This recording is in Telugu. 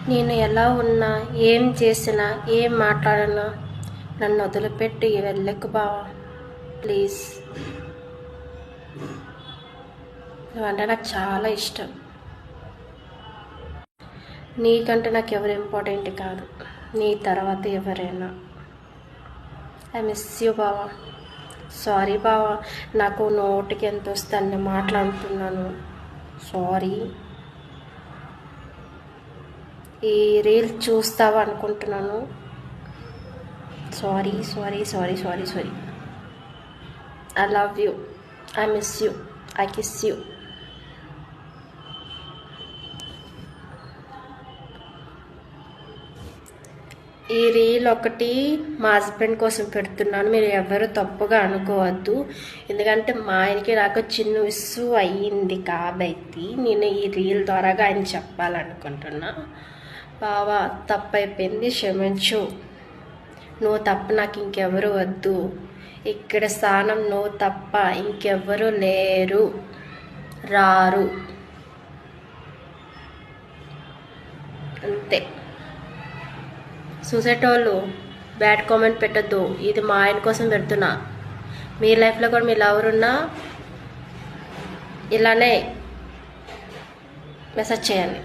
నేను ఎలా ఉన్నా, ఏం చేసినా, ఏం మాట్లాడినా నన్ను వదిలిపెట్టి వెళ్ళకు బావా, ప్లీజ్. నువ్వంటే నాకు చాలా ఇష్టం. నీకంటే నాకు ఎవరు ఇంపార్టెంట్ కాదు, నీ తర్వాత ఎవరైనా. ఐ మిస్ యూ బావా. సారీ బావా, నాకు నోటికి ఎంత వస్తే అన్ని మాట్లాడుతున్నాను. సారీ. ఈ రీల్ చూస్తావా అనుకుంటున్నాను. Sorry sorry sorry sorry sorry. I love you, I miss you, I kiss you. ఈ రీల్ ఒకటి మా హస్బెండ్ కోసం పెడుతున్నాను, మీరు ఎవరు తప్పుగా అనుకోవద్దు. ఎందుకంటే మా ఆయనకి నాకు చిన్న ఇష్యూ అయ్యింది కాబట్టి నేను ఈ రీల్ ద్వారాగా ఆయన చెప్పాలనుకుంటున్నా. బావా, తప్పైపోయింది, క్షమించు. నువ్వు తప్ప నాకు ఇంకెవరు వద్దు. ఇక్కడ స్థానం నువ్వు తప్ప ఇంకెవ్వరు లేరు, రారు. అంతే. చూసేటోళ్ళు బ్యాడ్ కామెంట్ పెట్టద్దు. ఇది మా ఆయన కోసం పెడుతున్నా. మీ లైఫ్లో కూడా మీరు ఎవరున్నా ఇలానే మెసేజ్ చేయండి.